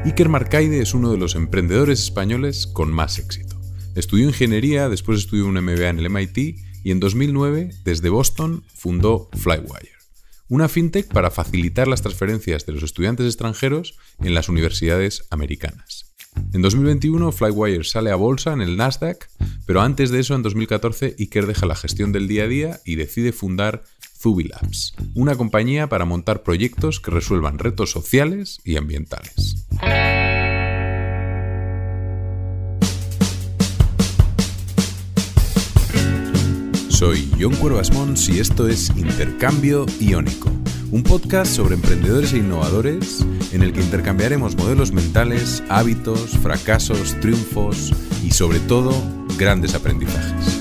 Iker Marcaide es uno de los emprendedores españoles con más éxito. Estudió ingeniería, después estudió un MBA en el MIT y en 2009, desde Boston, fundó Flywire, una fintech para facilitar las transferencias de los estudiantes extranjeros en las universidades americanas. En 2021, Flywire sale a bolsa en el Nasdaq, pero antes de eso, en 2014, Iker deja la gestión del día a día y decide fundar Zubi Labs, una compañía para montar proyectos que resuelvan retos sociales y ambientales. Soy Jon Cuervas Mons y esto es Intercambio Iónico, un podcast sobre emprendedores e innovadores en el que intercambiaremos modelos mentales, hábitos, fracasos, triunfos y sobre todo grandes aprendizajes.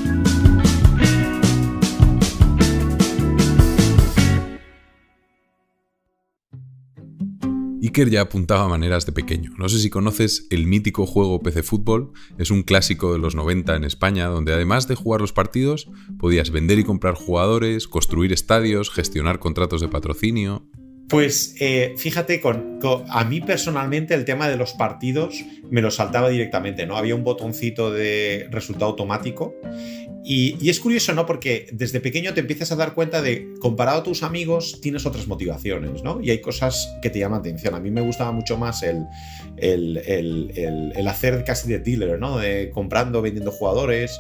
Iker ya apuntaba maneras de pequeño. No sé si conoces el mítico juego PC Fútbol, es un clásico de los 90 en España, donde además de jugar los partidos, podías vender y comprar jugadores, construir estadios, gestionar contratos de patrocinio. Pues fíjate, a mí personalmente el tema de los partidos me lo saltaba directamente, ¿no? Había un botoncito de resultado automático y es curioso, ¿no? Porque desde pequeño te empiezas a dar cuenta de, comparado a tus amigos, tienes otras motivaciones, ¿no? Y hay cosas que te llaman atención. A mí me gustaba mucho más el hacer casi de dealer, ¿no? De comprando, vendiendo jugadores,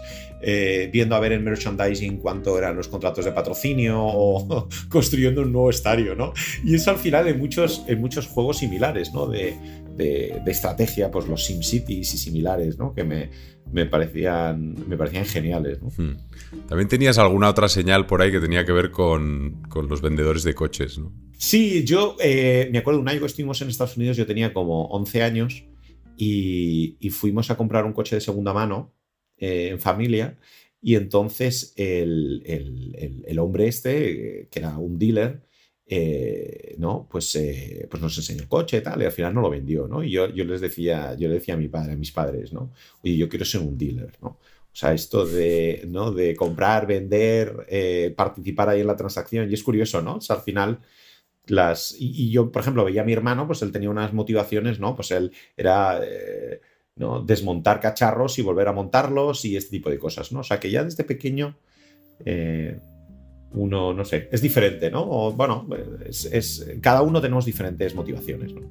viendo a ver en merchandising cuánto eran los contratos de patrocinio o construyendo un nuevo estadio, ¿no? Y eso al final en muchos juegos similares, ¿no? De estrategia, pues los SimCities y similares, ¿no? Que me parecían geniales, ¿no? También tenías alguna otra señal por ahí que tenía que ver con los vendedores de coches, ¿no? Sí, yo me acuerdo un año que estuvimos en Estados Unidos, yo tenía como 11 años y fuimos a comprar un coche de segunda mano en familia, y entonces el hombre este, que era un dealer, ¿no? Pues nos enseñó el coche y tal, y al final no lo vendió, ¿no? Y yo le decía a mis padres, ¿no? Oye, yo quiero ser un dealer, ¿no? O sea, esto de, ¿no? de comprar, vender, participar ahí en la transacción. Y es curioso, ¿no? O sea, al final y yo, por ejemplo, veía a mi hermano, pues él tenía unas motivaciones, ¿no? Pues él era ¿no? desmontar cacharros y volver a montarlos y este tipo de cosas, ¿no? O sea, que ya desde pequeño uno, no sé, es diferente, ¿no? O, bueno, cada uno tenemos diferentes motivaciones, ¿no?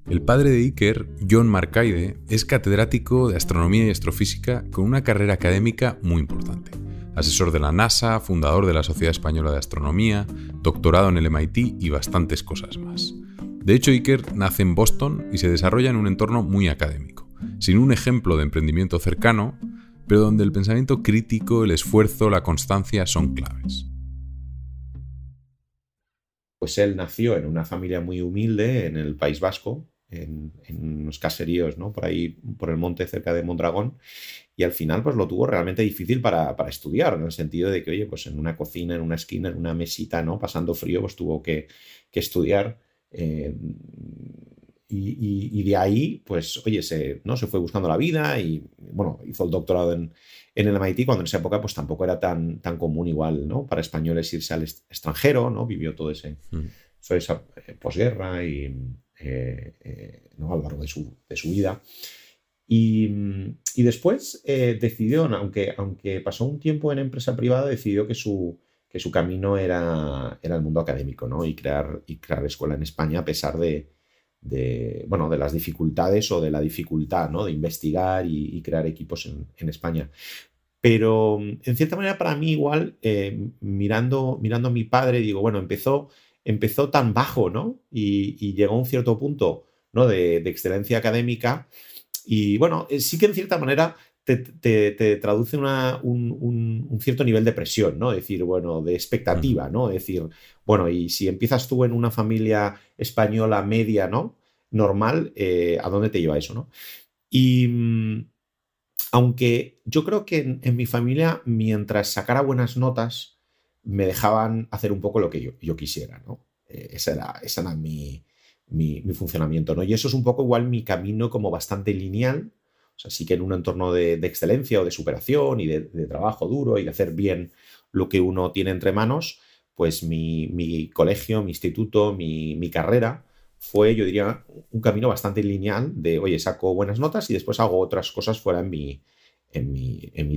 El padre de Iker, Jon Marcaide, es catedrático de astronomía y astrofísica con una carrera académica muy importante. Asesor de la NASA, fundador de la Sociedad Española de Astronomía, doctorado en el MIT y bastantes cosas más. De hecho, Iker nace en Boston y se desarrolla en un entorno muy académico, sin un ejemplo de emprendimiento cercano, pero donde el pensamiento crítico, el esfuerzo, la constancia son claves. Pues él nació en una familia muy humilde en el País Vasco, en unos caseríos, ¿no? Por ahí, por el monte cerca de Mondragón, y al final pues lo tuvo realmente difícil para estudiar, en el sentido de que, oye, pues en una cocina, en una esquina, en una mesita, ¿no? Pasando frío, pues tuvo que estudiar. Y de ahí, pues, oye, se fue buscando la vida y, bueno, hizo el doctorado en el MIT, cuando en esa época pues tampoco era tan común igual, ¿no? Para españoles irse al extranjero, ¿no? Vivió toda esa posguerra y ¿no? a lo largo de su vida. Y después decidió, aunque pasó un tiempo en empresa privada, decidió que su camino era el mundo académico, ¿no? Y crear escuela en España, a pesar de las dificultades o de la dificultad, ¿no? De investigar y crear equipos en España. Pero, en cierta manera, para mí igual, mirando a mi padre, digo, bueno, empezó tan bajo, ¿no? Y llegó a un cierto punto, ¿no? de excelencia académica. Y bueno, sí que en cierta manera te traduce un cierto nivel de presión, ¿no? Es decir, bueno, de expectativa, ¿no? Es decir, bueno, y si empiezas tú en una familia española media, ¿no? Normal, ¿a dónde te lleva eso, no? Y aunque yo creo que en mi familia, mientras sacara buenas notas, me dejaban hacer un poco lo que yo quisiera, ¿no? Ese era mi funcionamiento, ¿no? Y eso es un poco igual mi camino, como bastante lineal. O sea, sí que en un entorno de excelencia o de superación y de trabajo duro y de hacer bien lo que uno tiene entre manos, pues mi colegio, mi instituto, mi carrera, fue, yo diría, un camino bastante lineal de, oye, saco buenas notas y después hago otras cosas fuera en mi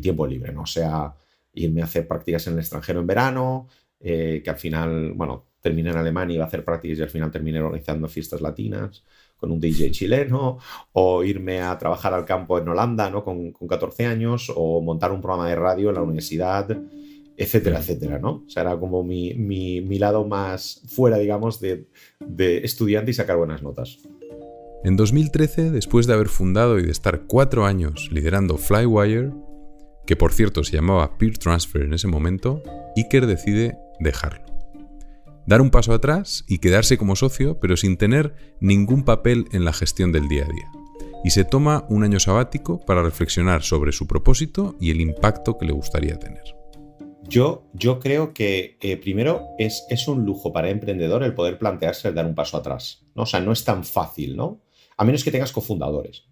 tiempo libre, ¿no? O sea, irme a hacer prácticas en el extranjero en verano, que al final, bueno, terminé en Alemania, iba a hacer prácticas y al final terminé organizando fiestas latinas con un DJ chileno, o irme a trabajar al campo en Holanda, ¿no? Con 14 años, o montar un programa de radio en la universidad, etcétera, etcétera, ¿no? O sea, era como mi lado más fuera, digamos, de estudiante y sacar buenas notas. En 2013, después de haber fundado y de estar 4 años liderando Flywire, que por cierto se llamaba Peer Transfer en ese momento, Iker decide dejarlo. Dar un paso atrás y quedarse como socio, pero sin tener ningún papel en la gestión del día a día. Y se toma un año sabático para reflexionar sobre su propósito y el impacto que le gustaría tener. Yo creo que primero es un lujo para el emprendedor el poder plantearse el dar un paso atrás, ¿no? O sea, no es tan fácil, ¿no? A menos que tengas cofundadores.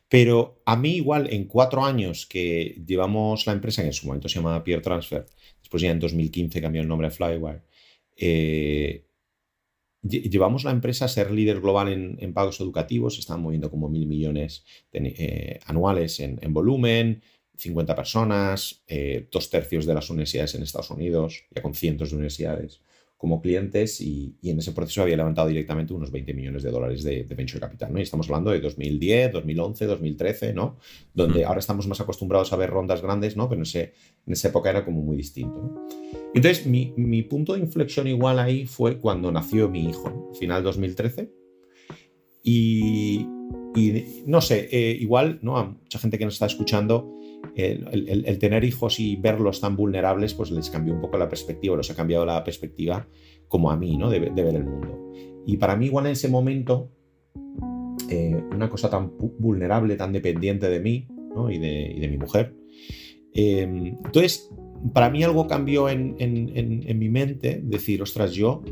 Pero a mí igual en 4 años que llevamos la empresa, que en su momento se llamaba Peer Transfer, después ya en 2015 cambió el nombre a Flywire, llevamos la empresa a ser líder global en pagos educativos, están moviendo como 1.000 millones anuales en volumen, 50 personas, 2/3 de las universidades en Estados Unidos, ya con cientos de universidades como clientes, y en ese proceso había levantado directamente unos $20 millones de venture capital, ¿no? Y estamos hablando de 2010, 2011, 2013, ¿no? Donde ahora estamos más acostumbrados a ver rondas grandes, ¿no? Pero en esa época era como muy distinto, ¿no? Entonces, mi punto de inflexión igual ahí fue cuando nació mi hijo, ¿no? Final 2013. Y no sé, igual, ¿no? A mucha gente que nos está escuchando, el tener hijos y verlos tan vulnerables, pues les cambió un poco la perspectiva, les ha cambiado la perspectiva como a mí, ¿no? De ver el mundo. Y para mí igual en ese momento, una cosa tan vulnerable, tan dependiente de mí, ¿no? y de mi mujer. Entonces, para mí algo cambió en mi mente, decir, ostras, yo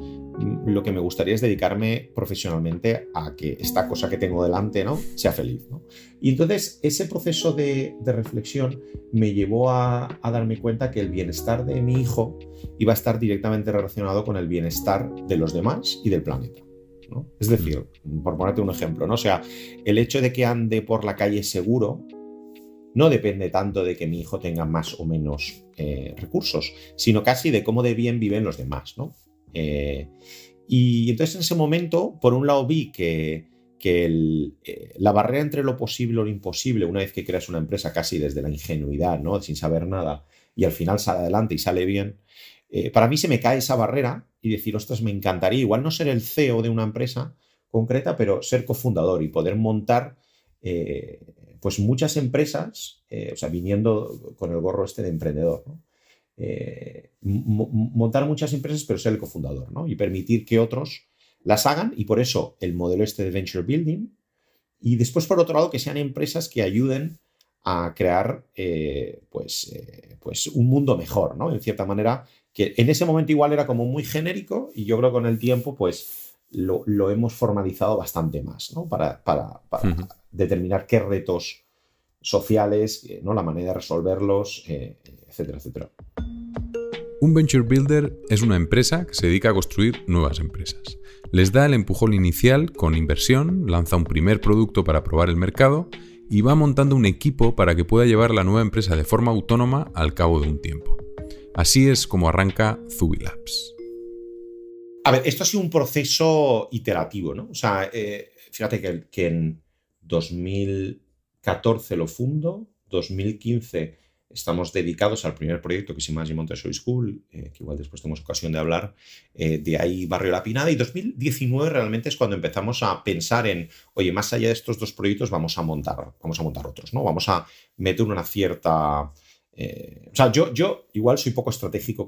lo que me gustaría es dedicarme profesionalmente a que esta cosa que tengo delante, ¿no? sea feliz, ¿no? Y entonces ese proceso de reflexión me llevó a darme cuenta que el bienestar de mi hijo iba a estar directamente relacionado con el bienestar de los demás y del planeta, ¿no? Es decir, por ponerte un ejemplo, ¿no? O sea, el hecho de que ande por la calle seguro no depende tanto de que mi hijo tenga más o menos recursos, sino casi de cómo de bien viven los demás, ¿no? Y entonces en ese momento, por un lado vi que la barrera entre lo posible o lo imposible, una vez que creas una empresa casi desde la ingenuidad, ¿no? sin saber nada, y al final sale adelante y sale bien, para mí se me cae esa barrera y decir, ostras, me encantaría igual no ser el CEO de una empresa concreta, pero ser cofundador y poder montar pues muchas empresas, o sea, viniendo con el gorro de emprendedor, ¿no? Montar muchas empresas, pero ser el cofundador, ¿no? Y permitir que otros las hagan, y por eso el modelo de venture building. Y después, por otro lado, que sean empresas que ayuden a crear pues un mundo mejor, ¿no? En cierta manera, que en ese momento igual era como muy genérico, y yo creo que con el tiempo pues lo hemos formalizado bastante más, ¿no? Para determinar qué retos sociales, ¿no? La manera de resolverlos, etcétera, etcétera. Un Venture Builder es una empresa que se dedica a construir nuevas empresas. Les da el empujón inicial con inversión, lanza un primer producto para probar el mercado y va montando un equipo para que pueda llevar la nueva empresa de forma autónoma al cabo de un tiempo. Así es como arranca Zubi Labs. A ver, esto ha sido un proceso iterativo, ¿no? O sea, fíjate que en 2014 lo fundo, 2015 estamos dedicados al primer proyecto que se llama Montessori School, que igual después tenemos ocasión de hablar, de ahí Barrio La Pinada, y 2019 realmente es cuando empezamos a pensar en, oye, más allá de estos 2 proyectos vamos a montar otros, ¿no? Vamos a meter una cierta... o sea, yo igual soy poco estratégico,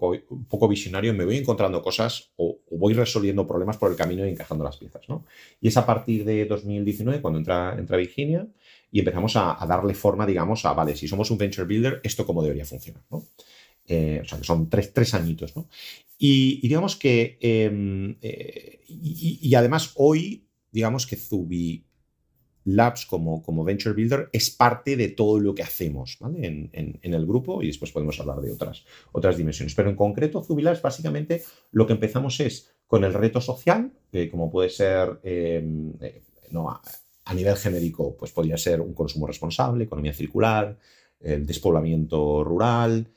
poco visionario, me voy encontrando cosas o voy resolviendo problemas por el camino y encajando las piezas, ¿no? Y es a partir de 2019 cuando entra Virginia y empezamos a darle forma, digamos, a, vale, si somos un venture builder, ¿esto cómo debería funcionar, ¿no? O sea, que son tres añitos, ¿no? Y digamos que... y además hoy, digamos que Zubi Labs como Venture Builder es parte de todo lo que hacemos, ¿vale? en el grupo, y después podemos hablar de otras dimensiones. Pero en concreto, Zubi Labs, básicamente, lo que empezamos es con el reto social, como puede ser, a nivel genérico, pues podría ser un consumo responsable, economía circular, el despoblamiento rural,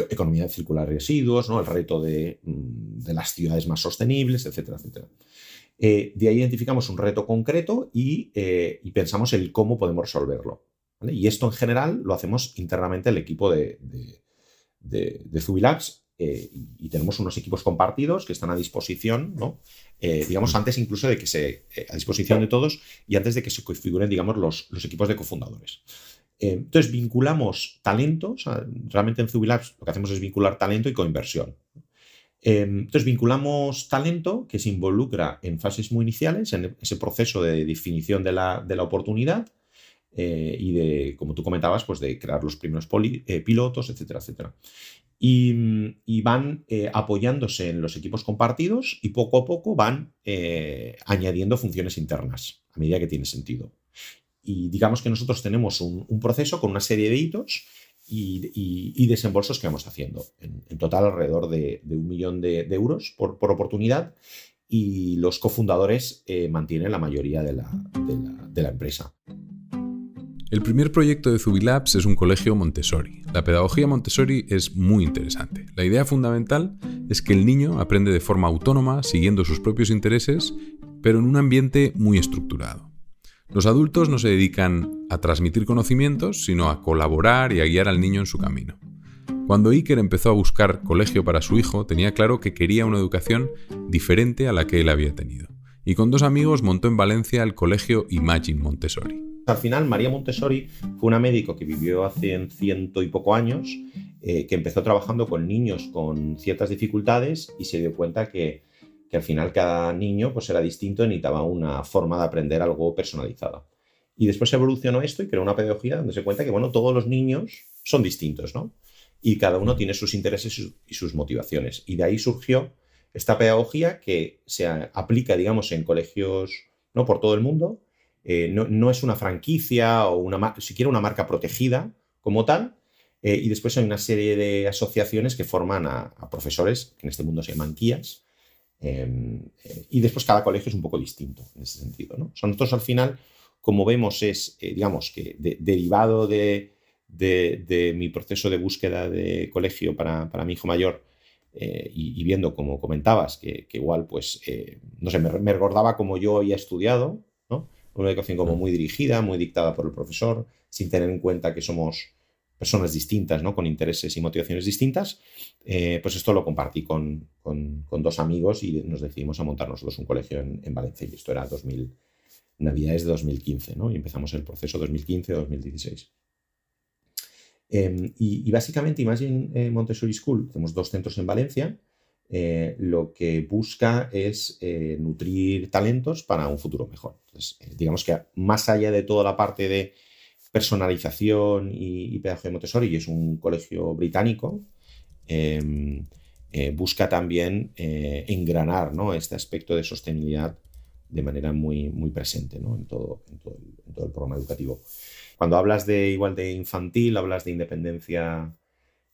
economía circular de residuos, ¿no? El reto de las ciudades más sostenibles, etcétera, etcétera. De ahí identificamos un reto concreto y pensamos el cómo podemos resolverlo, ¿vale? Y esto en general lo hacemos internamente el equipo de Zubilabs, y tenemos unos equipos compartidos que están a disposición, ¿no? Digamos, antes incluso de que a disposición de todos y antes de que se configuren, digamos, los equipos de cofundadores. Entonces, vinculamos talento, o sea, realmente en Zubilabs lo que hacemos es vincular talento y coinversión. Entonces, vinculamos talento que se involucra en fases muy iniciales, en ese proceso de definición de la oportunidad y de, como tú comentabas, pues de crear los primeros pilotos, etcétera, etcétera. Y van apoyándose en los equipos compartidos y poco a poco van añadiendo funciones internas a medida que tiene sentido. Y digamos que nosotros tenemos un proceso con una serie de hitos y desembolsos que vamos haciendo. En total alrededor de 1 millón de euros por oportunidad, y los cofundadores mantienen la mayoría de la empresa. El primer proyecto de Zubilabs es un colegio Montessori. La pedagogía Montessori es muy interesante. La idea fundamental es que el niño aprende de forma autónoma, siguiendo sus propios intereses, pero en un ambiente muy estructurado. Los adultos no se dedican a transmitir conocimientos, sino a colaborar y a guiar al niño en su camino. Cuando Iker empezó a buscar colegio para su hijo, tenía claro que quería una educación diferente a la que él había tenido. Y con 2 amigos montó en Valencia el colegio Imagine Montessori. Al final, María Montessori fue una médico que vivió hace 100 y poco años, que empezó trabajando con niños con ciertas dificultades y se dio cuenta que al final cada niño pues era distinto y necesitaba una forma de aprender algo personalizada. Y después evolucionó esto y creó una pedagogía donde se cuenta que, bueno, todos los niños son distintos, ¿no? Y cada uno tiene sus intereses y sus motivaciones. Y de ahí surgió esta pedagogía que se aplica, digamos, en colegios, ¿no?, por todo el mundo. No es una franquicia o siquiera una marca protegida como tal, y después hay una serie de asociaciones que forman a profesores, que en este mundo se llaman guías, y después cada colegio es un poco distinto en ese sentido, ¿no? O sea, nosotros al final, como vemos, es, digamos, que derivado de mi proceso de búsqueda de colegio para mi hijo mayor, y viendo, como comentabas, que igual, pues, no sé, me recordaba como yo había estudiado, ¿no? Una educación como muy dirigida, muy dictada por el profesor, sin tener en cuenta que somos personas distintas, ¿no?, con intereses y motivaciones distintas. Pues esto lo compartí con 2 amigos y nos decidimos a montar nosotros un colegio en Valencia. Y esto era Navidades de 2015, ¿no? Y empezamos el proceso 2015-2016. Y básicamente Imagine Montessori School, tenemos 2 centros en Valencia. Lo que busca es nutrir talentos para un futuro mejor. Entonces, digamos que más allá de toda la parte de personalización y pedagogía de Montessori, y es un colegio británico, busca también engranar, ¿no?, este aspecto de sostenibilidad de manera muy, muy presente, ¿no?, en todo el programa educativo. Cuando hablas de infantil, hablas de independencia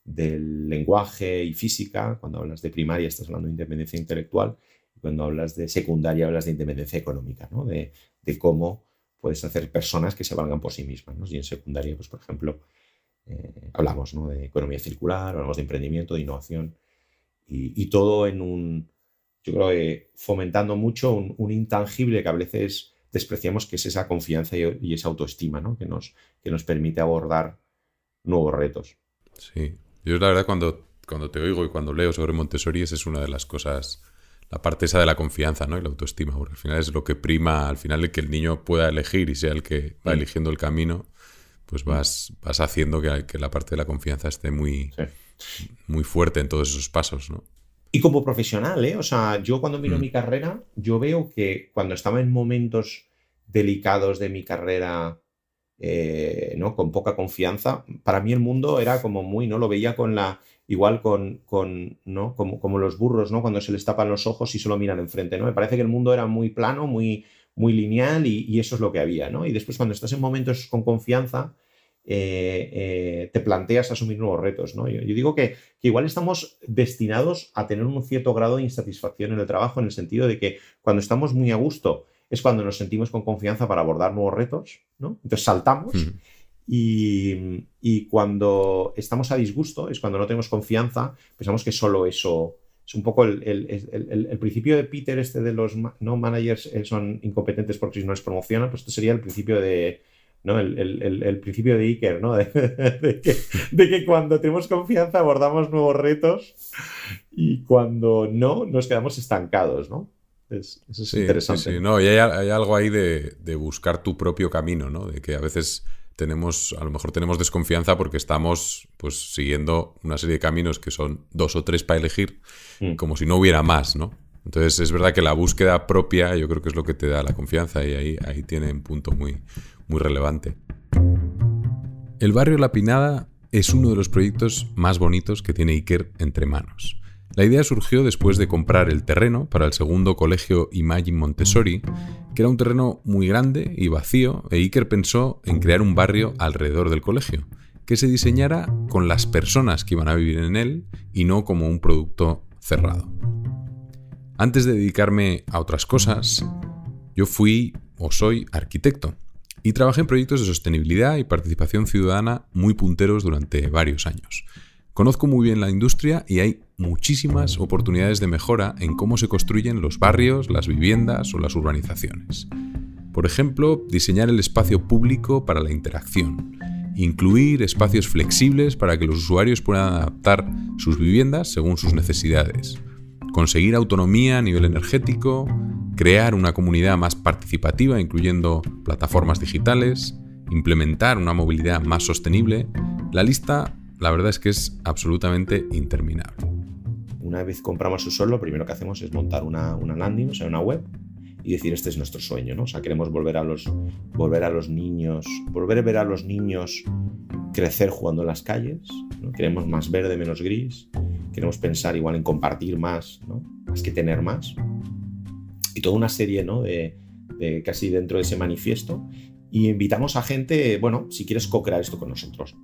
del lenguaje y física. Cuando hablas de primaria estás hablando de independencia intelectual, y cuando hablas de secundaria hablas de independencia económica, ¿no?, de cómo puedes hacer personas que se valgan por sí mismas, ¿no? Y en secundaria, pues, por ejemplo, hablamos, ¿no?, de economía circular, hablamos de emprendimiento, de innovación, y todo yo creo que fomentando mucho un intangible que a veces despreciamos, que es esa confianza y esa autoestima, ¿no?, que nos permite abordar nuevos retos. Sí. Yo la verdad cuando te oigo y cuando leo sobre Montessori, esa es una de las cosas, la parte esa de la confianza, ¿no?, y la autoestima, porque al final es lo que prima, al final el que el niño pueda elegir y sea el que va eligiendo el camino, pues vas haciendo que la parte de la confianza esté muy, muy fuerte en todos esos pasos, ¿no? Y como profesional, o sea, yo cuando miro mi carrera, yo veo que cuando estaba en momentos delicados de mi carrera, ¿no?, con poca confianza, para mí el mundo era como muy, ¿no?, lo veía igual ¿no?, como los burros, ¿no?, cuando se les tapan los ojos y solo miran enfrente, ¿no? Me parece que el mundo era muy plano, muy, muy lineal, y eso es lo que había, ¿no? Y después, cuando estás en momentos con confianza, te planteas asumir nuevos retos, ¿no? Yo digo que igual estamos destinados a tener un cierto grado de insatisfacción en el trabajo, en el sentido de que cuando estamos muy a gusto es cuando nos sentimos con confianza para abordar nuevos retos, ¿no? Entonces saltamos. Y cuando estamos a disgusto es cuando no tenemos confianza, pensamos que solo eso es un poco el principio de Peter, de los ¿no? managers son incompetentes porque si no les promocionan, pues esto sería el principio de, ¿no? el principio de Iker, ¿no? De que cuando tenemos confianza abordamos nuevos retos y cuando no, nos quedamos estancados, ¿no? Eso es interesante. Sí. No, y hay algo ahí de buscar tu propio camino, ¿no? De que a veces a lo mejor tenemos desconfianza porque estamos pues siguiendo una serie de caminos que son 2 o 3 para elegir, como si no hubiera más, ¿no? Entonces es verdad que la búsqueda propia yo creo que es lo que te da la confianza y ahí tiene un punto muy, muy relevante. El barrio La Pinada es uno de los proyectos más bonitos que tiene Iker entre manos. La idea surgió después de comprar el terreno para el segundo colegio Imagine Montessori, que era un terreno muy grande y vacío, e Iker pensó en crear un barrio alrededor del colegio, que se diseñara con las personas que iban a vivir en él y no como un producto cerrado. Antes de dedicarme a otras cosas, yo fui o soy arquitecto y trabajé en proyectos de sostenibilidad y participación ciudadana muy punteros durante varios años. Conozco muy bien la industria y hay muchísimas oportunidades de mejora en cómo se construyen los barrios, las viviendas o las urbanizaciones. Por ejemplo, diseñar el espacio público para la interacción, incluir espacios flexibles para que los usuarios puedan adaptar sus viviendas según sus necesidades, conseguir autonomía a nivel energético, crear una comunidad más participativa incluyendo plataformas digitales, implementar una movilidad más sostenible. La lista, la verdad es que es absolutamente interminable. Una vez compramos su suelo, lo primero que hacemos es montar una landing, o sea, una web, y decir, este es nuestro sueño, ¿no? O sea, queremos volver a los niños, volver a ver a los niños crecer jugando en las calles, ¿no? Queremos más verde, menos gris, queremos pensar igual en compartir más, ¿no? Más que tener más. Y toda una serie, ¿no? de casi dentro de ese manifiesto, y invitamos a gente, bueno, si quieres co-crear esto con nosotros.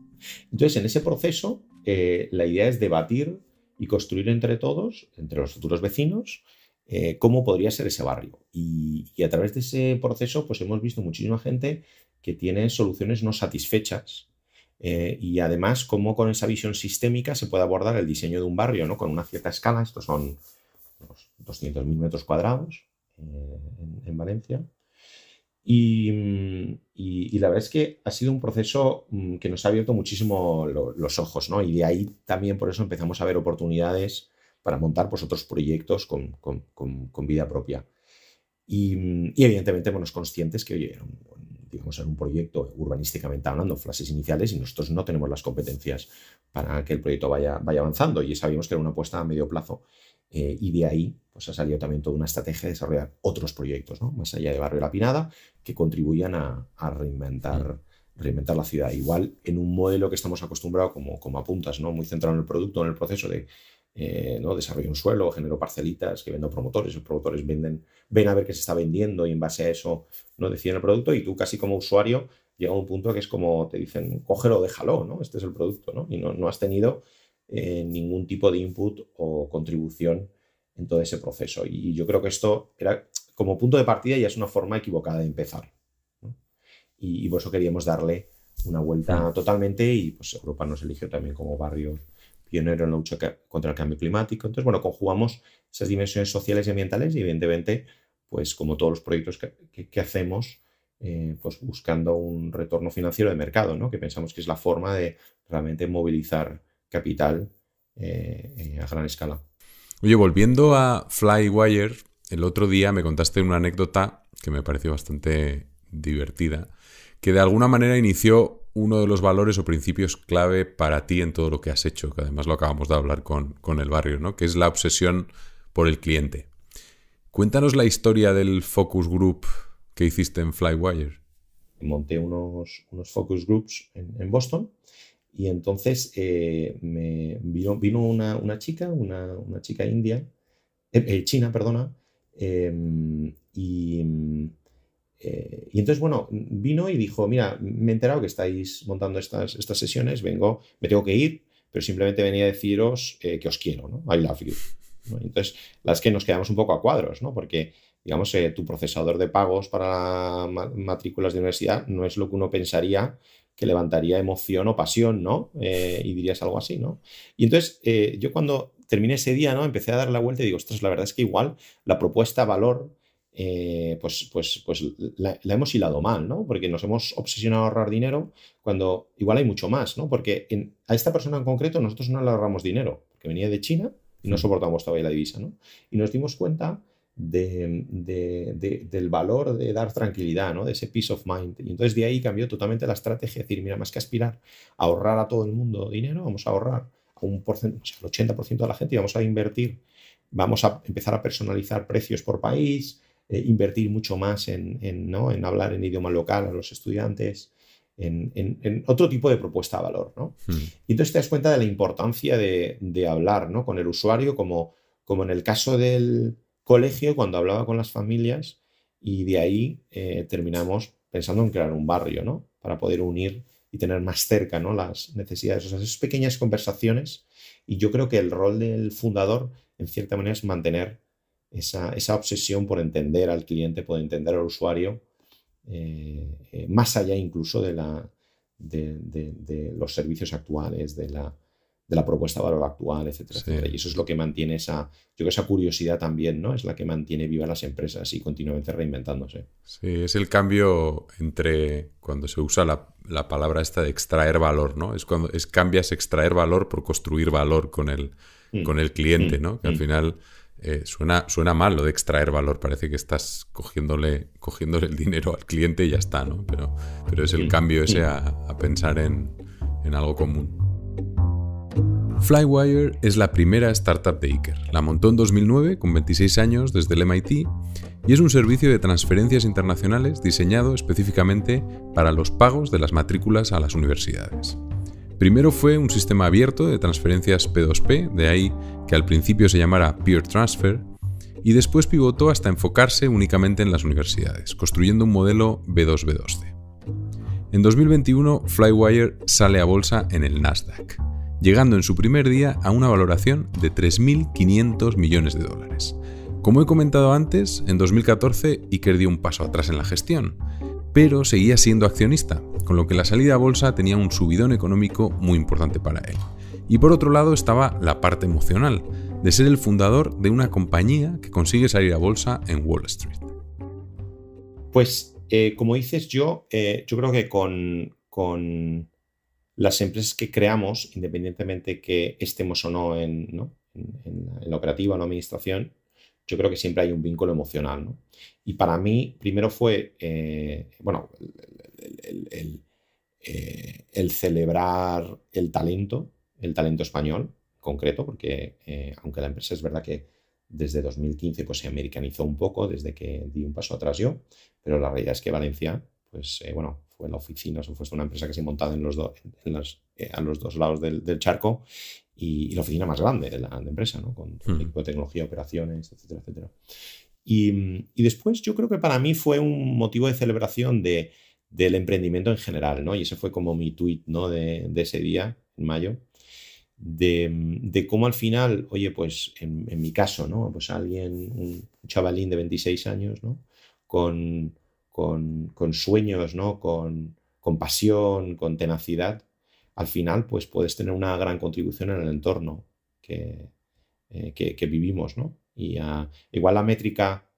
Entonces, en ese proceso, la idea es debatir y construir entre todos, entre los futuros vecinos, cómo podría ser ese barrio. Y a través de ese proceso, pues hemos visto muchísima gente que tiene soluciones no satisfechas, y además cómo con esa visión sistémica se puede abordar el diseño de un barrio, ¿no? Con una cierta escala. Estos son unos 200.000 metros cuadrados en Valencia. Y la verdad es que ha sido un proceso que nos ha abierto muchísimo los ojos, ¿no? Y de ahí también por eso empezamos a ver oportunidades para montar pues, otros proyectos con vida propia. Y evidentemente, bueno, conscientes que, oye, era un proyecto urbanísticamente hablando, fases iniciales, y nosotros no tenemos las competencias para que el proyecto vaya avanzando, y sabíamos que era una apuesta a medio plazo. Y de ahí pues ha salido también toda una estrategia de desarrollar otros proyectos, ¿no? Más allá de Barrio La Pinada, que contribuyan a reinventar la ciudad. Igual en un modelo que estamos acostumbrados, como apuntas, ¿no? Muy centrado en el producto, en el proceso de ¿no? desarrollo un suelo, genero parcelitas que vendo promotores, los promotores ven a ver qué se está vendiendo y en base a eso no deciden el producto, y tú casi como usuario llega a un punto que es como te dicen, cógelo o déjalo, ¿no? Este es el producto, ¿no? Y no has tenido ningún tipo de input o contribución en todo ese proceso. Y yo creo que esto era como punto de partida, ya es una forma equivocada de empezar, ¿no? Y por eso queríamos darle una vuelta totalmente, y pues Europa nos eligió también como barrio pionero en la lucha contra el cambio climático. Entonces, bueno, conjugamos esas dimensiones sociales y ambientales y evidentemente, pues como todos los proyectos que hacemos, pues buscando un retorno financiero de mercado, ¿no? Que pensamos que es la forma de realmente movilizar capital a gran escala. Oye, volviendo a Flywire, el otro día me contaste una anécdota que me pareció bastante divertida, que de alguna manera inició uno de los valores o principios clave para ti en todo lo que has hecho, que además lo acabamos de hablar con el barrio, ¿no? Que es la obsesión por el cliente. Cuéntanos la historia del focus group que hiciste en Flywire. Monté unos focus groups en Boston. Y entonces vino una chica, una chica india, china, perdona, y Y entonces, bueno, vino y dijo, mira, me he enterado que estáis montando estas sesiones, vengo, me tengo que ir, pero simplemente venía a deciros que os quiero, ¿no? I love you, ¿no? Entonces, las que nos quedamos un poco a cuadros, ¿no? Porque, digamos, tu procesador de pagos para matrículas de universidad no es lo que uno pensaría que levantaría emoción o pasión, ¿no? Y dirías algo así, ¿no? Y entonces, yo cuando terminé ese día, ¿no? Empecé a dar la vuelta y digo, ostras, la verdad es que igual la propuesta valor pues la hemos hilado mal, ¿no? Porque nos hemos obsesionado a ahorrar dinero cuando igual hay mucho más, ¿no? Porque a esta persona en concreto nosotros no le ahorramos dinero, porque venía de China y no soportamos todavía la divisa, ¿no? Y nos dimos cuenta del valor de dar tranquilidad, ¿no? De ese peace of mind. Y entonces de ahí cambió totalmente la estrategia, es decir, mira, más que aspirar a ahorrar a todo el mundo dinero, vamos a ahorrar a un porcentaje, o sea, al 80% de la gente y vamos a invertir, vamos a empezar a personalizar precios por país, invertir mucho más ¿no? en hablar en idioma local a los estudiantes, en otro tipo de propuesta de valor, ¿no? Y entonces te das cuenta de la importancia de hablar, ¿no? Con el usuario, como en el caso del colegio, cuando hablaba con las familias, y de ahí terminamos pensando en crear un barrio, ¿no? Para poder unir y tener más cerca, ¿no? Las necesidades, o sea, esas pequeñas conversaciones. Y yo creo que el rol del fundador, en cierta manera, es mantener esa obsesión por entender al cliente, por entender al usuario, más allá incluso de los servicios actuales, de la propuesta de valor actual, etcétera, Sí. etcétera. Y eso es lo que mantiene yo creo que esa curiosidad también, ¿no? Es la que mantiene vivas las empresas y continuamente reinventándose. Sí, es el cambio entre cuando se usa la palabra esta de extraer valor, ¿no? Es cuando cambias extraer valor por construir valor con el cliente, ¿no? Que al final suena mal lo de extraer valor, parece que estás cogiéndole el dinero al cliente y ya está, ¿no? Pero es el cambio ese a pensar en algo común. Flywire es la primera startup de Iker. La montó en 2009 con 26 años desde el MIT y es un servicio de transferencias internacionales diseñado específicamente para los pagos de las matrículas a las universidades. Primero fue un sistema abierto de transferencias P2P, de ahí que al principio se llamara Peer Transfer, y después pivotó hasta enfocarse únicamente en las universidades, construyendo un modelo B2B2C. En 2021, Flywire sale a bolsa en el Nasdaq, llegando en su primer día a una valoración de 3.500 millones de dólares. Como he comentado antes, en 2014 Iker dio un paso atrás en la gestión, pero seguía siendo accionista, con lo que la salida a bolsa tenía un subidón económico muy importante para él. Y por otro lado estaba la parte emocional, de ser el fundador de una compañía que consigue salir a bolsa en Wall Street. Pues, como dices, yo creo que con las empresas que creamos, independientemente que estemos o no en la operativa o en la administración, yo creo que siempre hay un vínculo emocional, ¿no? Y para mí, primero fue, el celebrar el talento español en concreto, porque aunque la empresa es verdad que desde 2015 pues, se americanizó un poco, desde que di un paso atrás yo, pero la realidad es que Valencia, pues fue la oficina, fue una empresa que se montaba a los dos lados del charco y la oficina más grande de la empresa, ¿no? Con todo el equipo de tecnología, operaciones, etcétera, etcétera. Y después yo creo que para mí fue un motivo de celebración del emprendimiento en general, ¿no? Y ese fue como mi tuit, ¿no? de ese día, en mayo, de cómo al final, oye, pues en mi caso, ¿no? Pues un chavalín de 26 años, ¿no? Con sueños, ¿no? Con pasión, con tenacidad, al final pues puedes tener una gran contribución en el entorno que vivimos, ¿no? Y igual la métrica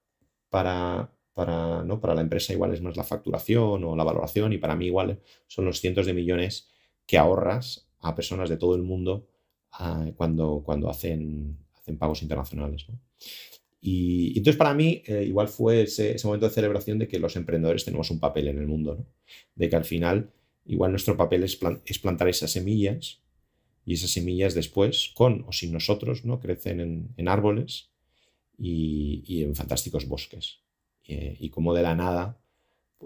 para la empresa igual es más la facturación o la valoración, y para mí igual son los cientos de millones que ahorras a personas de todo el mundo cuando hacen pagos internacionales, ¿no? Y entonces para mí igual fue ese momento de celebración de que los emprendedores tenemos un papel en el mundo, ¿no? De que al final igual nuestro papel es plantar esas semillas, y esas semillas después, con o sin nosotros, ¿no? Crecen en árboles y en fantásticos bosques. Y como de la nada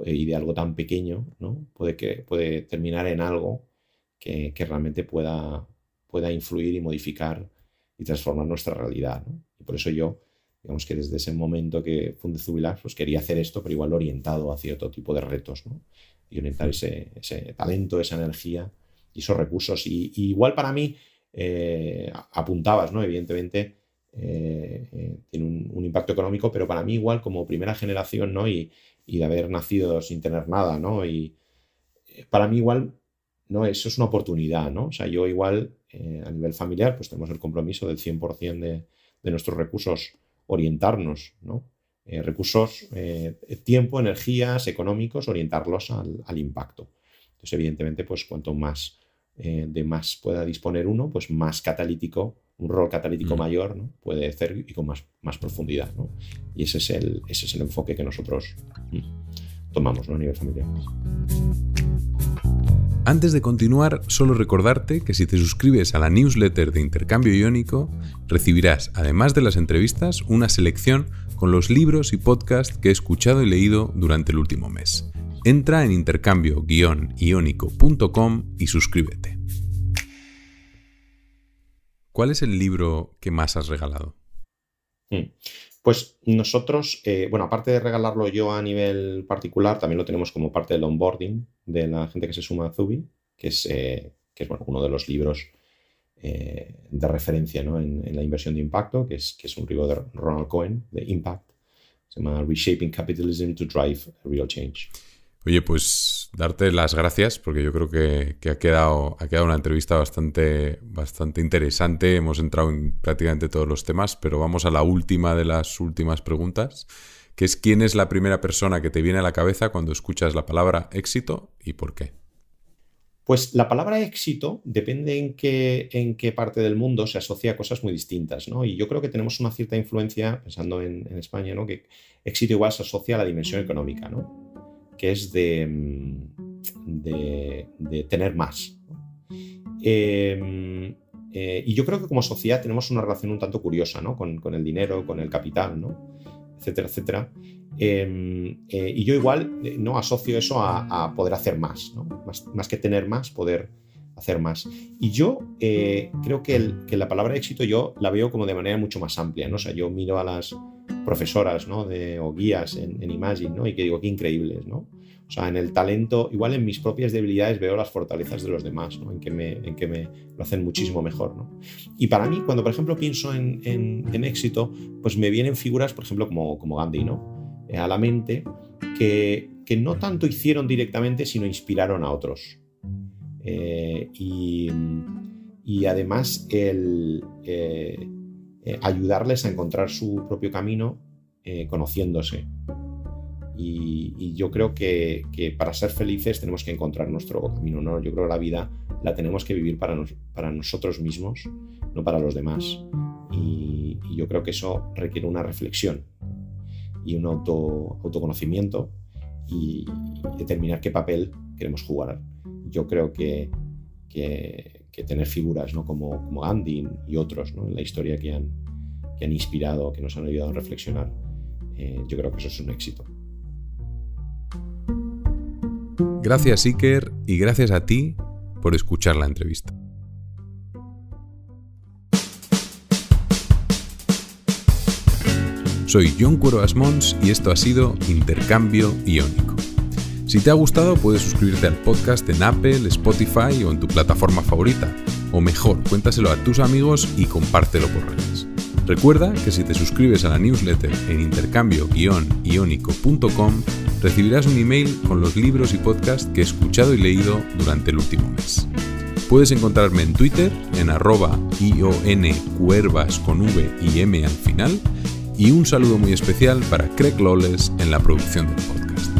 y de algo tan pequeño, ¿no? puede terminar en algo que realmente pueda influir y modificar y transformar nuestra realidad, ¿no? Y por eso yo digamos que desde ese momento que fundé Zubilar, pues quería hacer esto, pero igual orientado hacia otro tipo de retos, ¿no? Y orientar ese talento, esa energía y esos recursos. Y igual para mí, apuntabas, ¿no? Evidentemente, tiene un impacto económico, pero para mí igual como primera generación, ¿no? Y de haber nacido sin tener nada, ¿no? Y para mí igual, ¿no? Eso es una oportunidad, ¿no? O sea, yo igual, a nivel familiar, pues tenemos el compromiso del 100% de nuestros recursos orientarnos, ¿no? Recursos, tiempo, energías, económicos, orientarlos al impacto. Entonces, evidentemente, pues cuanto más de más pueda disponer uno, pues más catalítico, un rol catalítico mayor, ¿no? Puede hacer y con más profundidad, ¿no? Y ese es el enfoque que nosotros tomamos, ¿no? A nivel familiar. Antes de continuar, solo recordarte que si te suscribes a la newsletter de Intercambio Iónico, recibirás, además de las entrevistas, una selección con los libros y podcasts que he escuchado y leído durante el último mes. Entra en intercambio-iónico.com y suscríbete. ¿Cuál es el libro que más has regalado? Pues nosotros, aparte de regalarlo yo a nivel particular, también lo tenemos como parte del onboarding de la gente que se suma a Zubi, que es uno de los libros de referencia, ¿no? en la inversión de impacto, que es un libro de Ronald Cohen, de Impact. Se llama Reshaping Capitalism to Drive Real Change. Oye, pues darte las gracias porque yo creo que ha quedado una entrevista bastante interesante. Hemos entrado en prácticamente todos los temas, pero vamos a la última de las últimas preguntas, que es ¿quién es la primera persona que te viene a la cabeza cuando escuchas la palabra éxito y por qué? Pues la palabra éxito depende en qué parte del mundo se asocia a cosas muy distintas, ¿no? Y yo creo que tenemos una cierta influencia, pensando en España, ¿no? Que éxito igual se asocia a la dimensión económica, ¿no? Que es de tener más. Y yo creo que como sociedad tenemos una relación un tanto curiosa, ¿no? con el dinero, con el capital, ¿no? Etcétera, etcétera. Y yo igual no asocio eso a poder hacer más, ¿no? Más que tener más, poder hacer más. Y yo creo que la palabra éxito yo la veo como de manera mucho más amplia, ¿no? O sea, yo miro a las profesoras, ¿no? o guías en Imagine, ¿no? Y que digo, qué increíbles, ¿no? O sea, en el talento, igual en mis propias debilidades veo las fortalezas de los demás, ¿no? En que me lo hacen muchísimo mejor, ¿no? Y para mí, cuando por ejemplo pienso en éxito, pues me vienen figuras, por ejemplo, como Gandhi, ¿no? A la mente, que no tanto hicieron directamente, sino inspiraron a otros. Y además ayudarles a encontrar su propio camino conociéndose. Y yo creo que para ser felices tenemos que encontrar nuestro camino, ¿no? Yo creo que la vida la tenemos que vivir para nosotros mismos, no para los demás. Y yo creo que eso requiere una reflexión y un autoconocimiento y determinar qué papel queremos jugar. Yo creo que tener figuras, ¿no? como Gandhi y otros, ¿no? En la historia que han inspirado, que nos han ayudado a reflexionar, yo creo que eso es un éxito. Gracias, Iker, y gracias a ti por escuchar la entrevista. Soy Jon Cuero Asmons y esto ha sido Intercambio Iónico. Si te ha gustado, puedes suscribirte al podcast en Apple, Spotify o en tu plataforma favorita. O mejor, cuéntaselo a tus amigos y compártelo por redes. Recuerda que si te suscribes a la newsletter en intercambio-iónico.com, recibirás un email con los libros y podcasts que he escuchado y leído durante el último mes. Puedes encontrarme en Twitter en @ioncuervas con V y M al final, y un saludo muy especial para Craig Lawless en la producción del podcast.